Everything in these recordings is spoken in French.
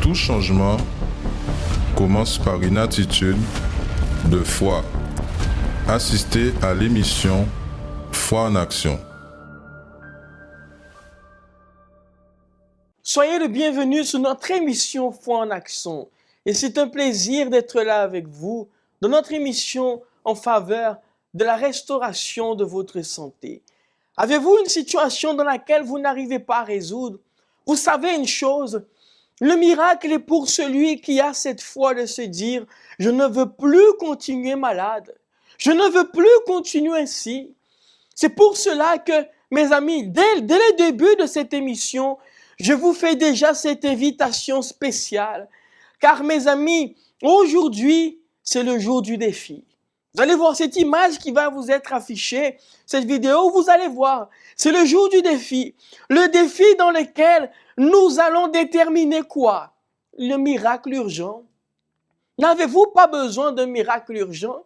Tout changement commence par une attitude de foi. Assistez à l'émission Foi en action. Soyez le bienvenu sur notre émission Foi en action. Et c'est un plaisir d'être là avec vous dans notre émission en faveur de la restauration de votre santé. Avez-vous une situation dans laquelle vous n'arrivez pas à résoudre? Vous savez une chose, le miracle est pour celui qui a cette foi de se dire « Je ne veux plus continuer malade. Je ne veux plus continuer ainsi. » C'est pour cela que, mes amis, dès le début de cette émission, je vous fais déjà cette invitation spéciale. Car, mes amis, aujourd'hui, c'est le jour du défi. Vous allez voir cette image qui va vous être affichée, cette vidéo, vous allez voir. C'est le jour du défi. Le défi dans lequel nous allons déterminer quoi? Le miracle urgent. N'avez-vous pas besoin d'un miracle urgent?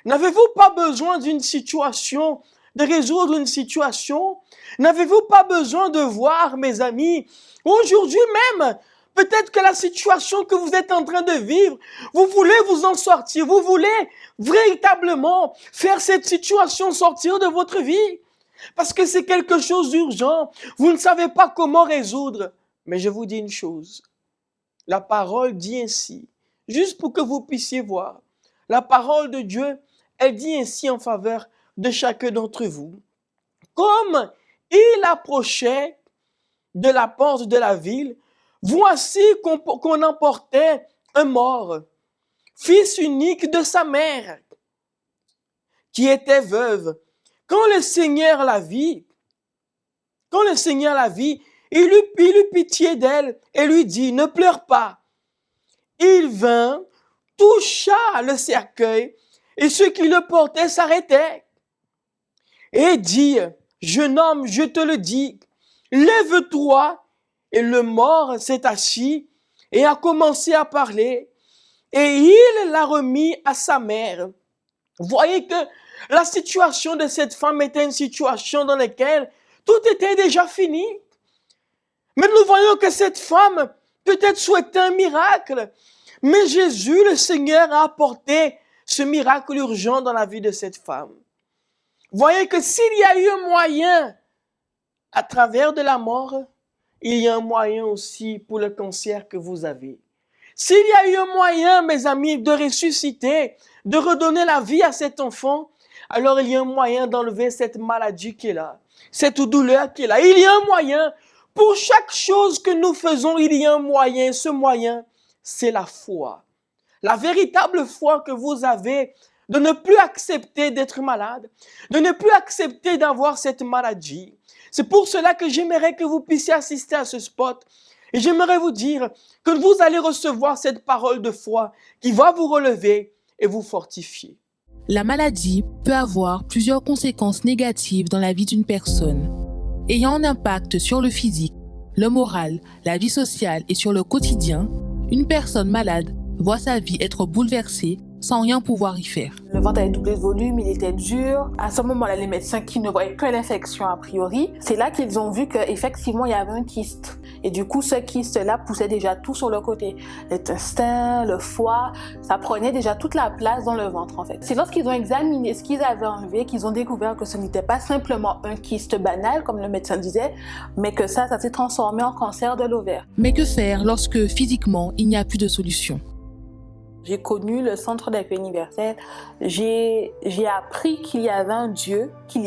N'avez-vous pas besoin d'une situation, de résoudre une situation? N'avez-vous pas besoin de voir, mes amis, aujourd'hui même, peut-être que la situation que vous êtes en train de vivre, vous voulez vous en sortir, vous voulez véritablement faire cette situation sortir de votre vie, parce que c'est quelque chose d'urgent, vous ne savez pas comment résoudre. Mais je vous dis une chose, la parole dit ainsi, juste pour que vous puissiez voir, la parole de Dieu, elle dit ainsi en faveur de chacun d'entre vous. Comme il approchait de la porte de la ville, voici qu'on emportait un mort, fils unique de sa mère, qui était veuve. Quand le Seigneur la vit, il eut pitié d'elle et lui dit, ne pleure pas. Il vint, toucha le cercueil et ceux qui le portaient s'arrêtaient et dit, jeune homme, je te le dis, lève-toi. Et le mort s'est assis et a commencé à parler et il l'a remis à sa mère. Vous voyez que la situation de cette femme était une situation dans laquelle tout était déjà fini. Mais nous voyons que cette femme peut-être souhaitait un miracle. Mais Jésus, le Seigneur, a apporté ce miracle urgent dans la vie de cette femme. Vous voyez que s'il y a eu un moyen à travers de la mort, il y a un moyen aussi pour le cancer que vous avez. S'il y a eu un moyen, mes amis, de ressusciter, de redonner la vie à cet enfant, alors il y a un moyen d'enlever cette maladie qui est là, cette douleur qui est là. Il y a un moyen. Pour chaque chose que nous faisons, il y a un moyen. Ce moyen, c'est la foi. La véritable foi que vous avez de ne plus accepter d'être malade, de ne plus accepter d'avoir cette maladie. C'est pour cela que j'aimerais que vous puissiez assister à ce spot et j'aimerais vous dire que vous allez recevoir cette parole de foi qui va vous relever et vous fortifier. La maladie peut avoir plusieurs conséquences négatives dans la vie d'une personne, ayant un impact sur le physique, le moral, la vie sociale et sur le quotidien. Une personne malade voit sa vie être bouleversée sans rien pouvoir y faire. Le ventre avait doublé de volume, il était dur. À ce moment-là, les médecins qui ne voyaient que l'infection a priori, c'est là qu'ils ont vu qu'effectivement, il y avait un kyste. Et du coup, ce kyste-là poussait déjà tout sur le côté. L'intestin, le foie, ça prenait déjà toute la place dans le ventre en fait. C'est lorsqu'ils ont examiné ce qu'ils avaient enlevé qu'ils ont découvert que ce n'était pas simplement un kyste banal, comme le médecin disait, mais que ça s'est transformé en cancer de l'ovaire. Mais que faire lorsque physiquement, il n'y a plus de solution? J'ai connu le centre d'accueil universel. J'ai appris qu'il y a un Dieu qui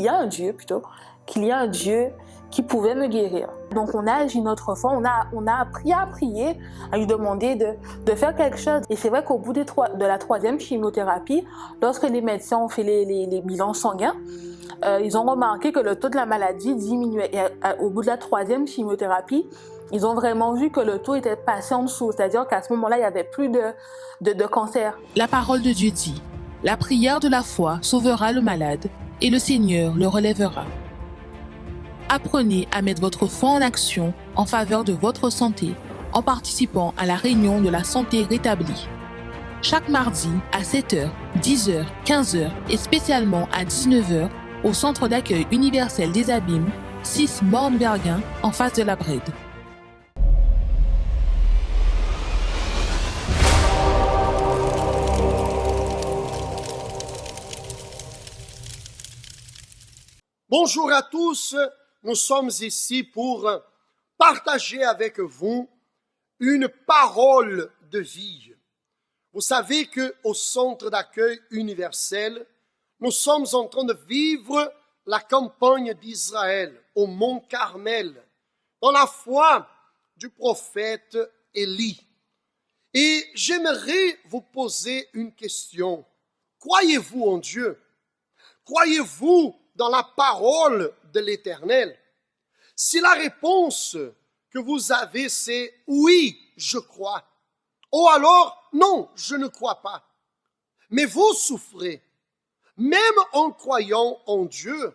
pouvait me guérir. Donc on a agi notre foi, on a appris à prier, à lui demander de faire quelque chose. Et c'est vrai qu'au bout de la troisième chimiothérapie, lorsque les médecins ont fait les bilans sanguins, ils ont remarqué que le taux de la maladie diminuait. Et au bout de la troisième chimiothérapie, ils ont vraiment vu que le taux était passé en dessous, c'est-à-dire qu'à ce moment-là, il n'y avait plus de cancer. La parole de Dieu dit, la prière de la foi sauvera le malade et le Seigneur le relèvera. Apprenez à mettre votre foi en action en faveur de votre santé en participant à la réunion de la santé rétablie. Chaque mardi à 7h, 10h, 15h et spécialement à 19h au Centre d'accueil universel des Abîmes, 6 Bornbergen en face de la Brede. Bonjour à tous, nous sommes ici pour partager avec vous une parole de vie. Vous savez qu'au centre d'accueil universel, nous sommes en train de vivre la campagne d'Israël au mont Carmel, dans la foi du prophète Élie. Et j'aimerais vous poser une question. Croyez-vous en Dieu? Croyez-vous dans la parole de l'Éternel? Si la réponse que vous avez c'est oui, je crois, ou alors non, je ne crois pas, mais vous souffrez, même en croyant en Dieu,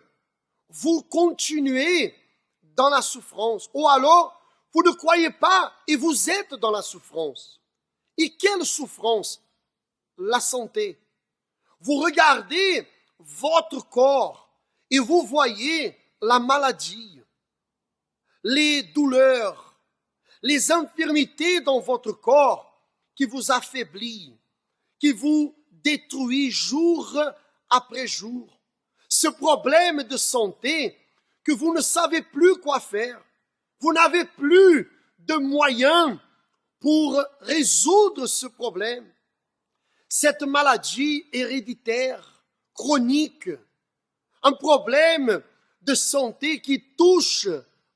vous continuez dans la souffrance, ou alors vous ne croyez pas et vous êtes dans la souffrance. Et quelle souffrance? La santé. Vous regardez votre corps et vous voyez la maladie, les douleurs, les infirmités dans votre corps qui vous affaiblit, qui vous détruit jour après jour. Ce problème de santé que vous ne savez plus quoi faire, vous n'avez plus de moyens pour résoudre ce problème. Cette maladie héréditaire, chronique, un problème de santé qui touche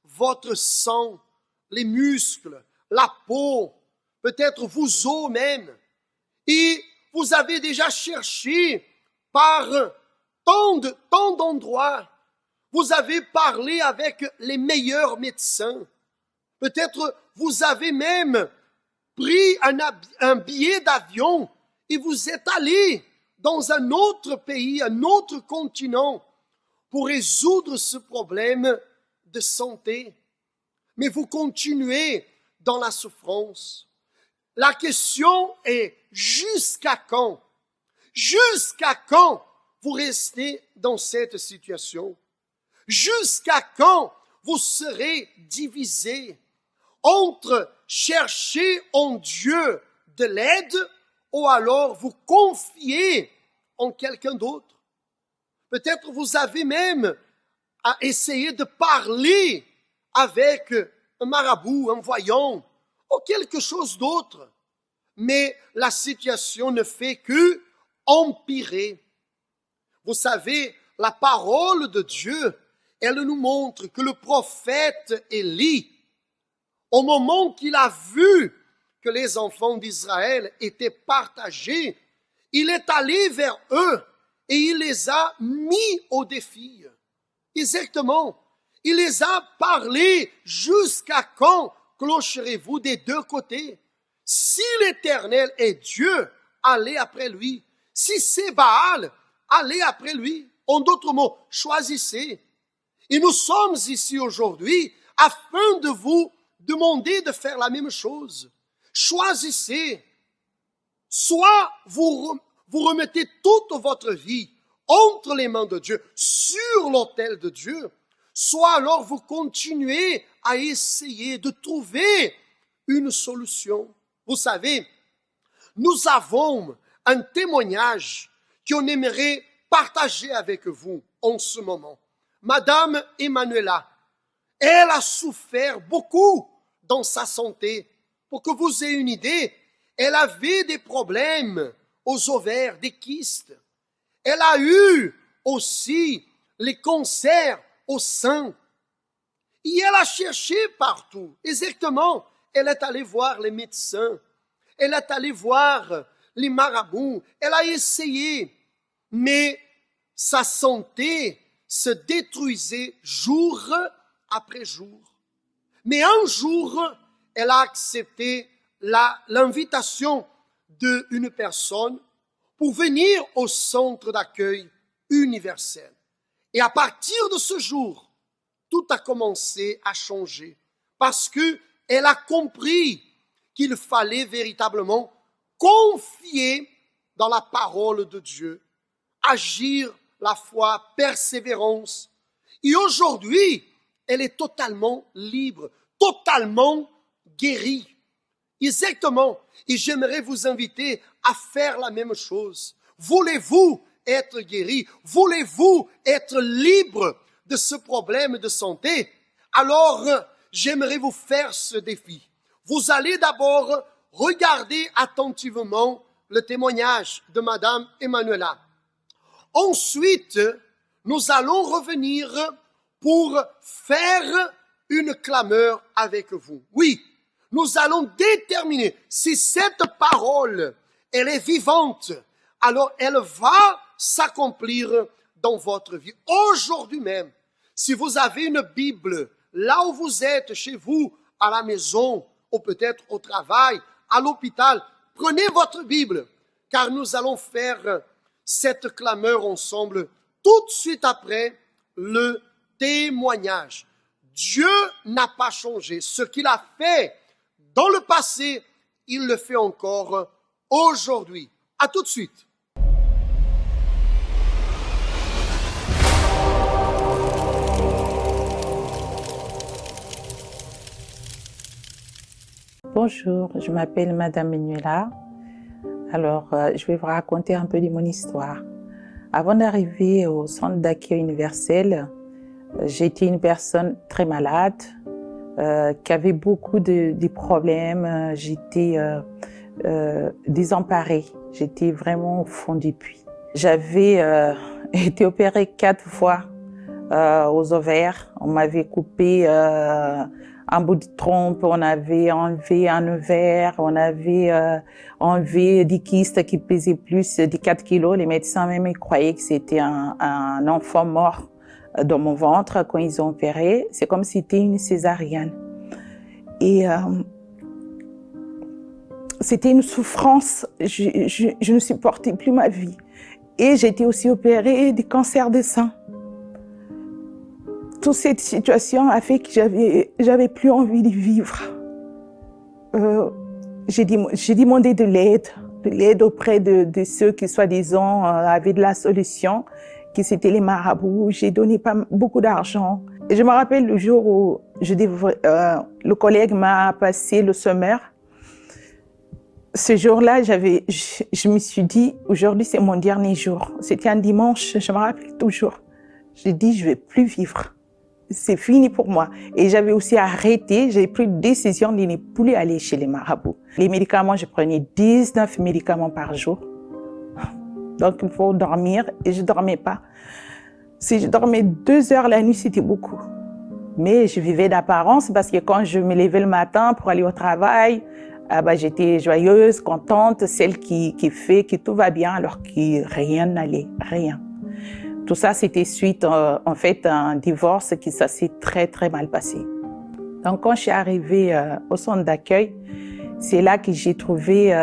votre sang, les muscles, la peau, peut-être vos os même. Et vous avez déjà cherché par tant d'endroits. Vous avez parlé avec les meilleurs médecins. Peut-être vous avez même pris un billet d'avion et vous êtes allé dans un autre pays, un autre continent pour résoudre ce problème de santé. Mais vous continuez dans la souffrance. La question est jusqu'à quand? Jusqu'à quand vous restez dans cette situation? Jusqu'à quand vous serez divisés entre chercher en Dieu de l'aide ou alors vous confier en quelqu'un d'autre? Peut-être vous avez même à essayer de parler avec un marabout, un voyant ou quelque chose d'autre. Mais la situation ne fait que empirer. Vous savez, la parole de Dieu, elle nous montre que le prophète Élie, au moment qu'il a vu que les enfants d'Israël étaient partagés, il est allé vers eux et il les a mis au défi. Exactement. Il les a parlé jusqu'à quand clocherez-vous des deux côtés? Si l'Éternel est Dieu, allez après lui. Si c'est Baal, allez après lui. En d'autres mots, choisissez. Et nous sommes ici aujourd'hui afin de vous demander de faire la même chose. Choisissez. Soit vous remettez toute votre vie entre les mains de Dieu, sur l'autel de Dieu, soit alors vous continuez à essayer de trouver une solution. Vous savez, nous avons un témoignage qu'on aimerait partager avec vous en ce moment. Madame Emmanuela, elle a souffert beaucoup dans sa santé. Pour que vous ayez une idée, elle avait des problèmes aux ovaires, des kystes. Elle a eu aussi les cancers au sein. Et elle a cherché partout. Exactement. Elle est allée voir les médecins. Elle est allée voir les marabouts. Elle a essayé. Mais sa santé se détruisait jour après jour. Mais un jour, elle a accepté l'invitation d'une personne pour venir au centre d'accueil universel. Et à partir de ce jour, tout a commencé à changer parce qu'elle a compris qu'il fallait véritablement confier dans la parole de Dieu, agir la foi, persévérance. Et aujourd'hui, elle est totalement libre, totalement guérie. Exactement. Et j'aimerais vous inviter à faire la même chose. Voulez-vous être guéri? Voulez-vous être libre de ce problème de santé, alors j'aimerais vous faire ce défi. Vous allez d'abord regarder attentivement le témoignage de Madame Emmanuela. Ensuite, nous allons revenir pour faire une clameur avec vous. Oui, nous allons déterminer si cette parole, elle est vivante, alors elle va s'accomplir dans votre vie. Aujourd'hui même, si vous avez une Bible, là où vous êtes, chez vous, à la maison, ou peut-être au travail, à l'hôpital, prenez votre Bible, car nous allons faire cette clameur ensemble tout de suite après le témoignage. Dieu n'a pas changé. Ce qu'il a fait dans le passé, il le fait encore aujourd'hui. À tout de suite. Bonjour, je m'appelle Madame Emmanuela. Alors, je vais vous raconter un peu de mon histoire. Avant d'arriver au centre d'accueil universel, j'étais une personne très malade, qui avait beaucoup de problèmes. J'étais désemparée. J'étais vraiment au fond du puits. J'avais été opérée 4 fois aux ovaires. On m'avait coupé un bout de trompe, on avait enlevé un ovaire, on avait enlevé des kystes qui pesaient plus de 4 kilos. Les médecins même croyaient que c'était un enfant mort dans mon ventre quand ils ont opéré. C'est comme si c'était une césarienne. Et c'était une souffrance. Je ne supportais plus ma vie. Et j'ai été aussi opérée du cancer du sein. Toute cette situation a fait que j'avais plus envie de vivre. J'ai demandé de l'aide auprès de ceux qui, soi-disant, avaient de la solution, qui c'était les marabouts. J'ai donné pas beaucoup d'argent. Et je me rappelle le jour où le collègue m'a passé le sommaire. Ce jour-là, je me suis dit, aujourd'hui c'est mon dernier jour. C'était un dimanche, je me rappelle toujours. J'ai dit, je ne vais plus vivre. C'est fini pour moi. Et j'avais aussi arrêté, j'ai pris une décision de ne plus aller chez les marabouts. Les médicaments, je prenais 19 médicaments par jour. Donc il faut dormir et je ne dormais pas. Si je dormais 2 heures la nuit, c'était beaucoup. Mais je vivais d'apparence parce que quand je me levais le matin pour aller au travail, j'étais joyeuse, contente, celle qui fait que tout va bien alors que rien n'allait, rien. Tout ça, c'était suite, en fait, à un divorce qui ça s'est très, très mal passé. Donc, quand je suis arrivée au centre d'accueil, c'est là que j'ai trouvé,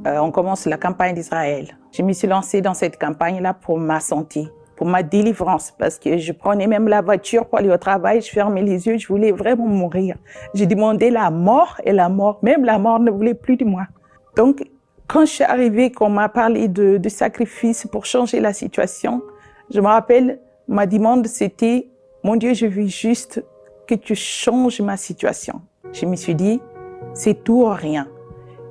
on commence la campagne d'Israël. Je me suis lancée dans cette campagne-là pour ma santé, pour ma délivrance, parce que je prenais même la voiture pour aller au travail, je fermais les yeux, je voulais vraiment mourir. J'ai demandé la mort et la mort, même la mort ne voulait plus de moi. Donc, quand je suis arrivée, qu'on m'a parlé de sacrifice pour changer la situation, je me rappelle, ma demande c'était, mon Dieu, je veux juste que tu changes ma situation. Je me suis dit, c'est tout ou rien.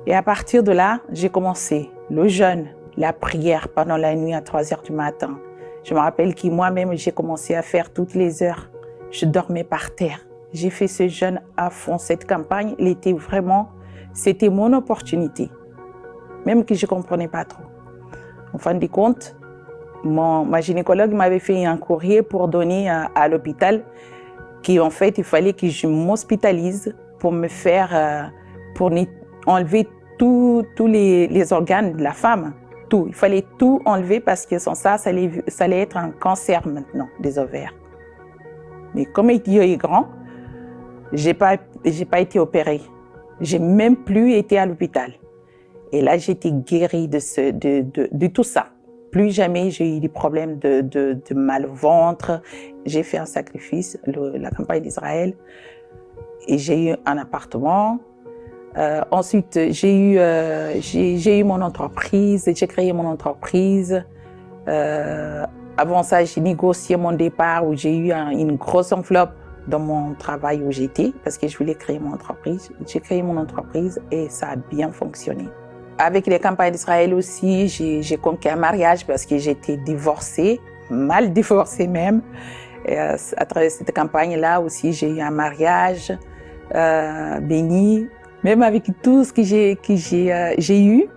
Et à partir de là, j'ai commencé le jeûne, la prière pendant la nuit à 3 heures du matin. Je me rappelle que moi-même, j'ai commencé à faire toutes les heures. Je dormais par terre. J'ai fait ce jeûne à fond. Cette campagne, elle était vraiment, c'était mon opportunité. Même que je ne comprenais pas trop. En fin de compte, ma gynécologue m'avait fait un courrier pour donner à l'hôpital qu'en fait, il fallait que je m'hospitalise pour me faire, pour enlever tous les organes de la femme. Tout. Il fallait tout enlever parce que sans ça, ça allait être un cancer maintenant des ovaires. Mais comme Dieu est grand, j'ai pas été opérée. J'ai même plus été à l'hôpital. Et là, j'ai été guérie de tout ça. Plus jamais j'ai eu des problèmes de mal au ventre. J'ai fait un sacrifice, la campagne d'Israël, et j'ai eu un appartement. Ensuite, j'ai eu mon entreprise, j'ai créé mon entreprise. Avant ça, j'ai négocié mon départ où j'ai eu une grosse enveloppe dans mon travail où j'étais parce que je voulais créer mon entreprise. J'ai créé mon entreprise et ça a bien fonctionné. Avec les campagnes d'Israël aussi, j'ai conquis un mariage parce que j'étais divorcée, mal divorcée même. Et, à travers cette campagne-là aussi, j'ai eu un mariage béni. Même avec tout ce que j'ai eu,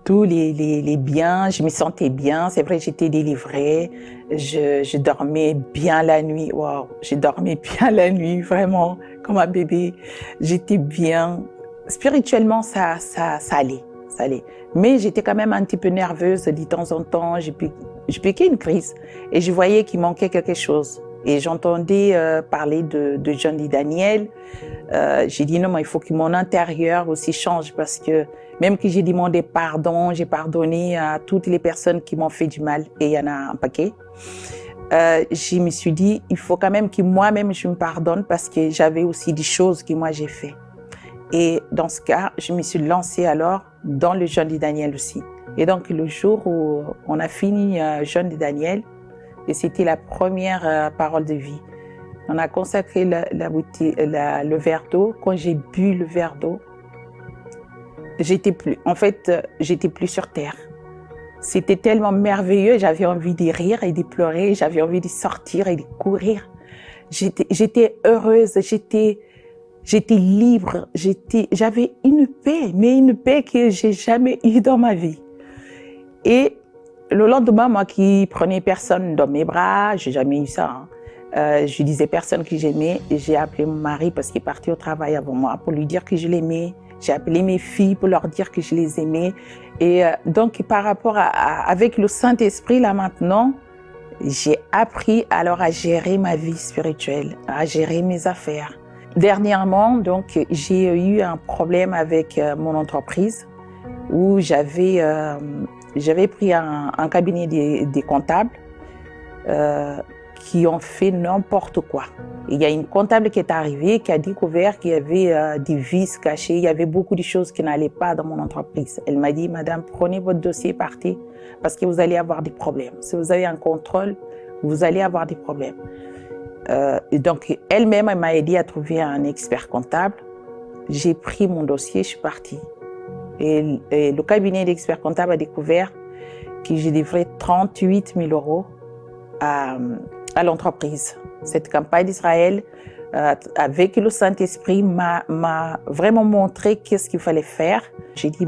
tous les biens, je me sentais bien. C'est vrai, j'étais délivrée. Je dormais bien la nuit. Waouh, je dormais bien la nuit, vraiment, comme un bébé. J'étais bien. Spirituellement, ça allait. Ça allait. Mais j'étais quand même un petit peu nerveuse de temps en temps. Je piquais une crise et je voyais qu'il manquait quelque chose. Et j'entendais parler de Johnny Daniel. J'ai dit non, mais il faut que mon intérieur aussi change parce que même que j'ai demandé pardon, j'ai pardonné à toutes les personnes qui m'ont fait du mal et il y en a un paquet. Je me suis dit, il faut quand même que moi-même je me pardonne parce que j'avais aussi des choses que moi j'ai fait. Et dans ce cas, je me suis lancée alors dans le jeûne de Daniel aussi. Et donc le jour où on a fini jeûne de Daniel, et c'était la première parole de vie. On a consacré le verre d'eau. Quand j'ai bu le verre d'eau, j'étais plus sur terre. C'était tellement merveilleux, j'avais envie de rire et de pleurer, j'avais envie de sortir et de courir. J'étais heureuse, j'étais libre, j'avais une paix, mais une paix que j'ai jamais eue dans ma vie. Et le lendemain, moi qui prenais personne dans mes bras, j'ai jamais eu ça. Je disais personne que j'aimais et j'ai appelé mon mari parce qu'il partait au travail avant moi pour lui dire que je l'aimais. J'ai appelé mes filles pour leur dire que je les aimais. Et donc, par rapport avec le Saint-Esprit, là maintenant, j'ai appris alors à gérer ma vie spirituelle, à gérer mes affaires. Dernièrement, donc, j'ai eu un problème avec mon entreprise où j'avais pris un cabinet des comptables qui ont fait n'importe quoi. Il y a une comptable qui est arrivée, qui a découvert qu'il y avait des vices cachés, il y avait beaucoup de choses qui n'allaient pas dans mon entreprise. Elle m'a dit, madame, prenez votre dossier, partez, parce que vous allez avoir des problèmes. Si vous avez un contrôle, vous allez avoir des problèmes. Et donc, elle-même, elle m'a aidé à trouver un expert comptable. J'ai pris mon dossier, je suis partie. Et le cabinet d'expert comptable a découvert que j'ai livré 38 000 € à l'entreprise. Cette campagne d'Israël, avec le Saint-Esprit, m'a vraiment montré qu'est-ce qu'il fallait faire. J'ai dit,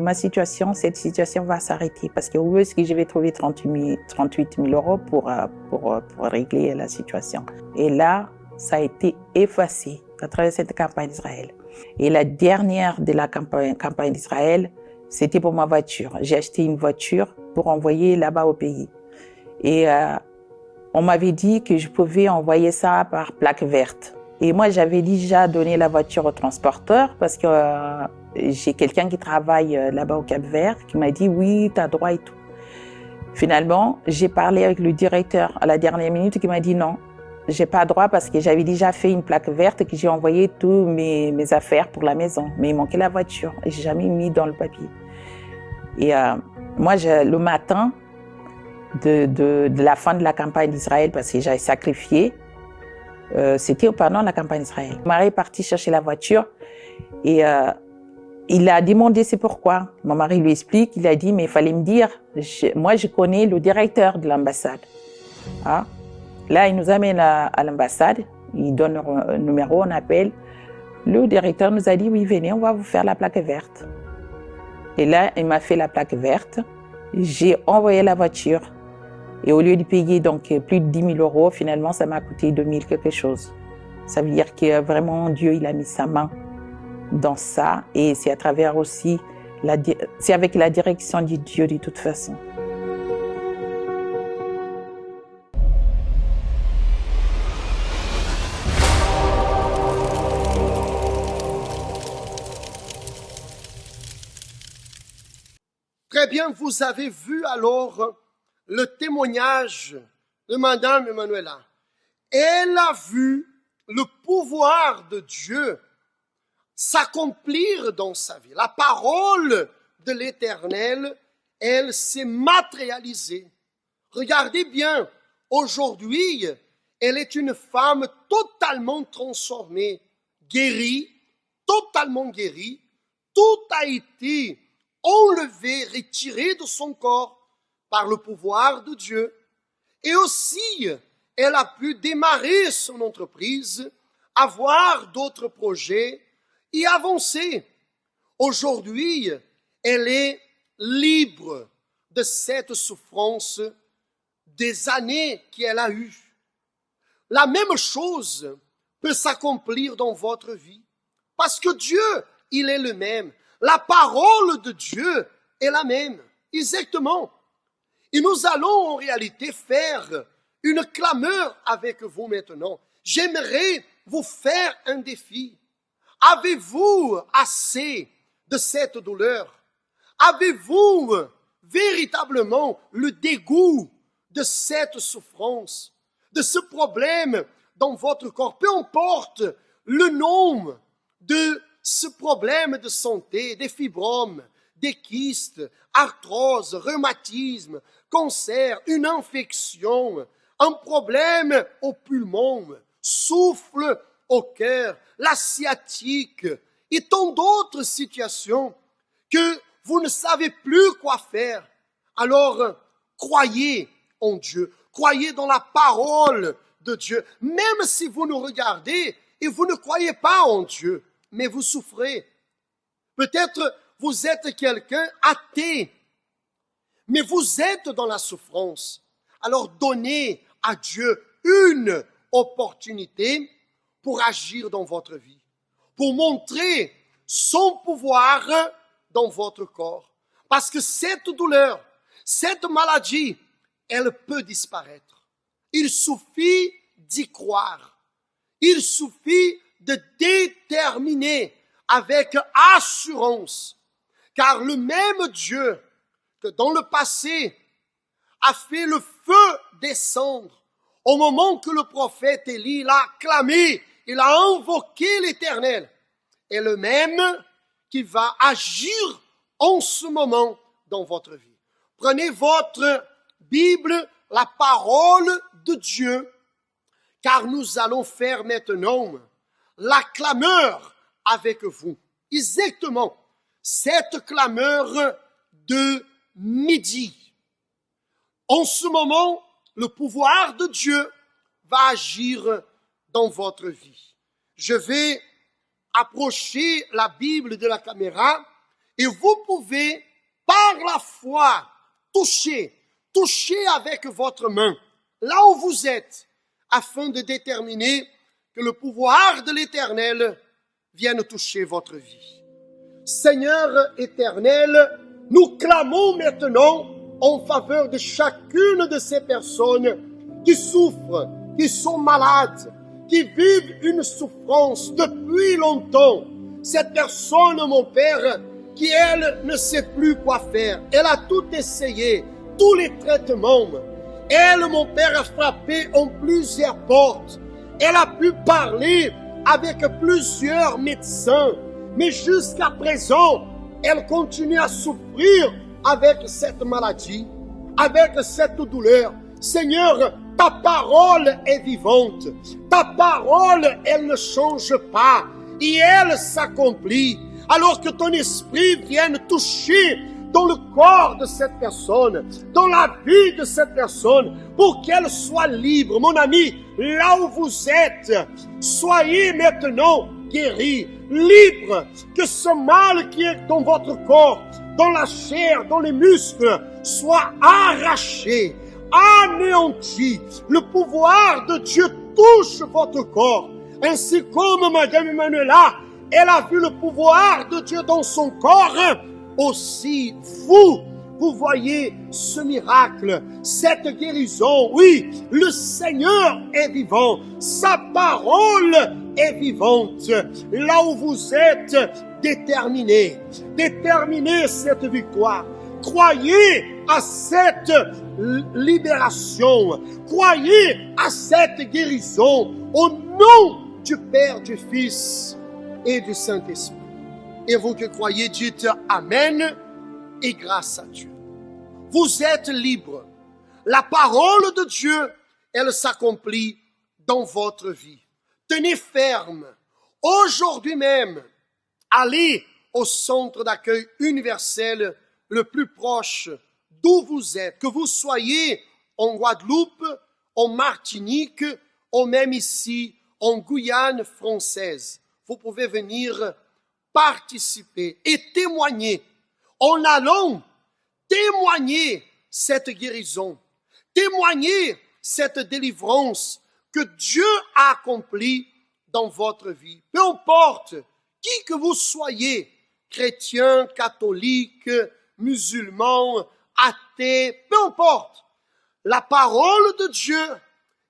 cette situation va s'arrêter parce que où est-ce que je vais trouver 38 000 € pour régler la situation. Et là, ça a été effacé à travers cette campagne d'Israël. Et la dernière de la campagne d'Israël, c'était pour ma voiture. J'ai acheté une voiture pour envoyer là-bas au pays. Et on m'avait dit que je pouvais envoyer ça par plaque verte. Et moi, j'avais déjà donné la voiture au transporteur parce que j'ai quelqu'un qui travaille là-bas au Cap-Vert qui m'a dit « oui, tu as droit et tout ». Finalement, j'ai parlé avec le directeur à la dernière minute qui m'a dit « non, j'ai pas droit parce que j'avais déjà fait une plaque verte et que j'ai envoyé tous mes affaires pour la maison. Mais il manquait la voiture et j'ai jamais mis dans le papier. » Et moi, le matin de la fin de la campagne d'Israël, parce que j'avais sacrifié, c'était pendant la campagne d'Israël. Mon mari est parti chercher la voiture et il a demandé c'est pourquoi. Mon mari lui explique, il a dit mais il fallait me dire, moi je connais le directeur de l'ambassade. Hein? Là, il nous amène à l'ambassade, il donne le numéro, on appelle. Le directeur nous a dit oui, venez, on va vous faire la plaque verte. Et là, il m'a fait la plaque verte. J'ai envoyé la voiture. Et au lieu de payer donc plus de 10 000 €, finalement, ça m'a coûté 2 000 quelque chose. Ça veut dire que vraiment Dieu, il a mis sa main dans ça. Et c'est à travers aussi, c'est avec la direction de Dieu de toute façon. Très bien, vous avez vu alors le témoignage de Madame Emmanuela. Elle a vu le pouvoir de Dieu s'accomplir dans sa vie. La parole de l'Éternel, elle s'est matérialisée. Regardez bien, aujourd'hui, elle est une femme totalement transformée, guérie, totalement guérie. Tout a été enlevé, retiré de son corps par le pouvoir de Dieu. Et aussi, elle a pu démarrer son entreprise, avoir d'autres projets et avancer. Aujourd'hui, elle est libre de cette souffrance des années qu'elle a eues. La même chose peut s'accomplir dans votre vie. Parce que Dieu, il est le même. La parole de Dieu est la même. Exactement. Et nous allons en réalité faire une clameur avec vous maintenant. J'aimerais vous faire un défi. Avez-vous assez de cette douleur? Avez-vous véritablement le dégoût de cette souffrance, de ce problème dans votre corps? Peu importe le nom de ce problème de santé, des fibromes, des kystes, arthrose, rhumatisme, cancer, une infection, un problème au poumon, souffle au cœur, la sciatique et tant d'autres situations que vous ne savez plus quoi faire. Alors, croyez en Dieu, croyez dans la parole de Dieu, même si vous nous regardez et vous ne croyez pas en Dieu, mais vous souffrez. Peut-être vous êtes quelqu'un athée, mais vous êtes dans la souffrance. Alors donnez à Dieu une opportunité pour agir dans votre vie, pour montrer son pouvoir dans votre corps. Parce que cette douleur, cette maladie, elle peut disparaître. Il suffit d'y croire. Il suffit de déterminer avec assurance, car le même Dieu que dans le passé a fait le feu descendre au moment que le prophète Élie l'a clamé, il a invoqué l'Éternel, est le même qui va agir en ce moment dans votre vie. Prenez votre Bible, la parole de Dieu, car nous allons faire maintenant la clameur avec vous. Exactement cette clameur de midi. En ce moment, le pouvoir de Dieu va agir dans votre vie. Je vais approcher la Bible de la caméra et vous pouvez, par la foi, toucher avec votre main, là où vous êtes, afin de déterminer que le pouvoir de l'Éternel vienne toucher votre vie. Seigneur éternel, nous clamons maintenant en faveur de chacune de ces personnes qui souffrent, qui sont malades, qui vivent une souffrance depuis longtemps. Cette personne, mon Père, qui elle ne sait plus quoi faire, elle a tout essayé, tous les traitements. Elle, mon Père, a frappé en plusieurs portes. Elle a pu parler avec plusieurs médecins, mais jusqu'à présent, elle continue à souffrir avec cette maladie, avec cette douleur. Seigneur, ta parole est vivante. Ta parole, elle ne change pas et elle s'accomplit. Alors que ton esprit vienne toucher dans le corps de cette personne, dans la vie de cette personne, pour qu'elle soit libre. Mon ami, là où vous êtes, soyez maintenant guéri, libre, que ce mal qui est dans votre corps, dans la chair, dans les muscles, soit arraché, anéanti. Le pouvoir de Dieu touche votre corps, ainsi comme Madame Emmanuela, elle a vu le pouvoir de Dieu dans son corps. Aussi, vous voyez ce miracle, cette guérison. Oui, le Seigneur est vivant, sa parole est vivante. Là où vous êtes, déterminez cette victoire. Croyez à cette libération, croyez à cette guérison au nom du Père, du Fils et du Saint-Esprit. Et vous qui croyez, dites Amen et grâce à Dieu. Vous êtes libres. La parole de Dieu, elle s'accomplit dans votre vie. Tenez ferme. Aujourd'hui même, allez au centre d'accueil universel le plus proche d'où vous êtes. Que vous soyez en Guadeloupe, en Martinique ou même ici en Guyane française. Vous pouvez venir participer et témoigner en allant témoigner cette guérison, témoigner cette délivrance que Dieu a accomplie dans votre vie. Peu importe qui que vous soyez, chrétien, catholique, musulman, athée, peu importe, la parole de Dieu,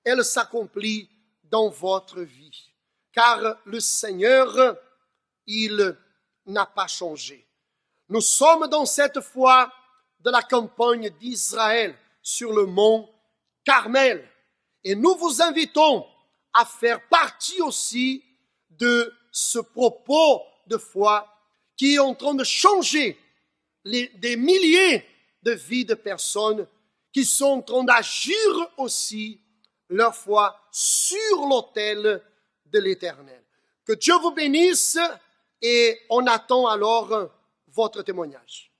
elle s'accomplit dans votre vie. Car le Seigneur, il n'a pas changé. Nous sommes dans cette foi de la campagne d'Israël sur le mont Carmel. Et nous vous invitons à faire partie aussi de ce propos de foi qui est en train de changer des milliers de vies de personnes qui sont en train d'agir aussi leur foi sur l'autel de l'Éternel. Que Dieu vous bénisse et on attend alors votre témoignage.